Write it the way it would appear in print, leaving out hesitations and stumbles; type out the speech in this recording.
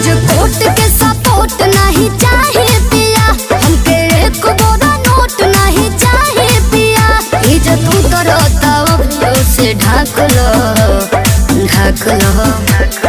राजकोट के सपोर्ट नहीं चाहिए पिया, हमके एक बोरा नोट नहीं चाहिए पिया। इज्जत उतरता से ढाक लो ढाक लो।